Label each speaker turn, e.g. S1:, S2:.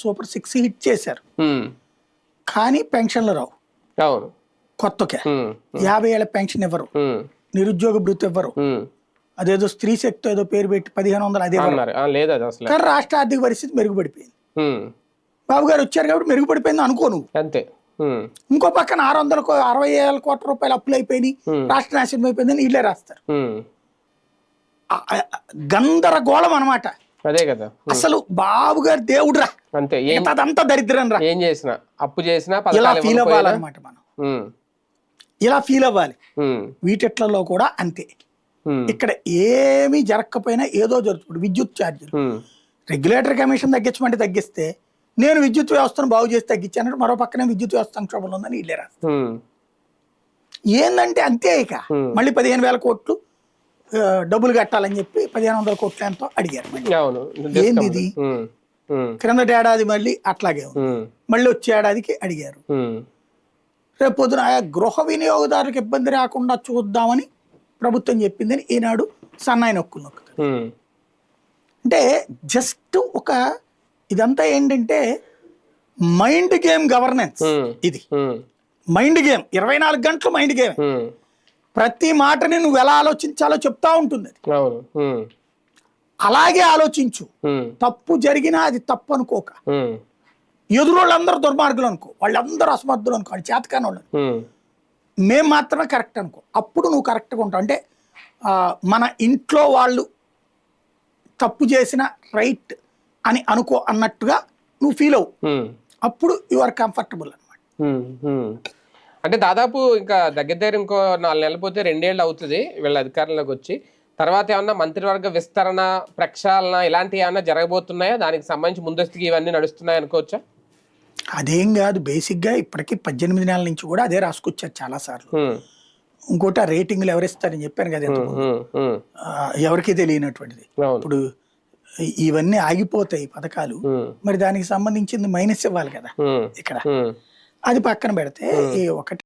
S1: Super 6 hit చేశారు.
S2: ఉమ్,
S1: కానీ పెన్షన్లు రావు.
S2: అవును.
S1: కొత్తకే
S2: ఉమ్,
S1: 50 ఏళ్ల పెన్షన్ ఇవ్వరు,
S2: ఉమ్,
S1: నిరుద్యోగ భృతి ఇవ్వరు,
S2: ఉమ్,
S1: అదేదో స్త్రీ శక్తి ఏదో పేరు పెట్టి 1500 అదే ఇవ్వరు.
S2: అన్నారు. లేదు అది అసలు.
S1: కానీ రాష్ట్ర ఆర్థిక పరిస్థితి మెరుగుపడిపోయింది.
S2: ఉమ్,
S1: బాబు గారు వచ్చారు కాబట్టి మెరుగుపడిపోయింది అనుకో నువ్వు.
S2: అంతే. ఉమ్,
S1: ఇంకో పక్కన 60 కోట్ల రూపాయలు అప్పులు అయిపోయినాయి, రాష్ట్ర నాశనం అయిపోయిందని వీళ్ళే రాస్తారు.
S2: ఉమ్,
S1: గందరగోళం అనమాట.
S2: అదే కదా.
S1: అసలు బాబు గారు దేవుడురా,
S2: అంతే.
S1: అదంతా దరిద్రం రా.
S2: ఏం చేసినా అప్పు చేసినా
S1: ఇలా ఫీల్ అవ్వాలన్నమాట మనం, ఇలా ఫీల్ అవ్వాలి. వీటిట్లలో కూడా అంతే. ఇక్కడ ఏమీ జరగకపోయినా ఏదో జరుగుతుంది. విద్యుత్ ఛార్జీలు రెగ్యులేటర్ కమిషన్ తగ్గించమంటే తగ్గిస్తే, నేను విద్యుత్ వ్యవస్థను బాగు చేసి తగ్గించానంటే మరో పక్కనే విద్యుత్ వ్యవస్థ సంక్షోభంలో ఉందని వీళ్ళే రాస్తారు. ఏందంటే అంతే. ఇక మళ్ళీ 15,000 కోట్లు డబ్బులు కట్టాలని చెప్పి 1500 కోట్లు ఎంతో అడిగారు. ఏంది ఇది? క్రిందటి ఏడాది మళ్ళీ అట్లాగే ఉంది, మళ్ళీ వచ్చే ఏడాదికి అడిగారు. రేపు పొద్దున గృహ వినియోగదారులకు ఇబ్బంది రాకుండా చూద్దామని ప్రభుత్వం చెప్పిందని ఈనాడు సన్నాయి నొక్కులు నొక్కుతారు. అంటే జస్ట్ ఒక ఇదంతా ఏంటంటే మైండ్ గేమ్ గవర్నెన్స్. ఇది మైండ్ గేమ్, 24 గంటలు మైండ్ గేమ్. ప్రతి మాటని నువ్వు ఎలా ఆలోచించాలో చెప్తా ఉంటుంది. అలాగే ఆలోచించు. తప్పు జరిగినా అది తప్పు అనుకోక. ఎదురోళ్ళందరూ దుర్మార్గులు అనుకో, వాళ్ళందరూ అసమర్థులు అనుకో, వాళ్ళు చేతకాని వాళ్ళు, మేము మాత్రమే కరెక్ట్ అనుకో. అప్పుడు నువ్వు కరెక్ట్గా ఉంటావు. అంటే మన ఇంట్లో వాళ్ళు తప్పు చేసిన రైట్ అని అనుకో అన్నట్టుగా నువ్వు ఫీల్ అవ్వు. అప్పుడు యు ఆర్ కంఫర్టబుల్ అనమాట.
S2: అంటే దాదాపు ఇంకా దగ్గర ఇంకో 4 నెలలు పోతే 2 ఏళ్ళు అవుతుంది వీళ్ళ అధికారంలోకి వచ్చి. తర్వాత ఏమన్నా మంత్రివర్గ విస్తరణ, ప్రక్షాళన ఇలాంటివి ఏమన్నా జరగబోతున్నాయా? దానికి సంబంధించి ముందస్తుగా ఇవన్నీ నడుస్తున్నాయి అనుకోవచ్చా?
S1: అదేం కాదు. బేసిక్గా ఇప్పటికీ 18 నెలల నుంచి కూడా అదే రాసుకొచ్చారు చాలా సార్లు. ఇంకోటి ఆ రేటింగ్లు ఎవరిస్తారని చెప్పాను కదా, ఎవరికి తెలియనటువంటిది. ఇప్పుడు ఇవన్నీ ఆగిపోతాయి పథకాలు, మరి దానికి సంబంధించింది మైనస్ ఇవ్వాలి కదా ఇక్కడ. అది పక్కన పెడితే ఒకటి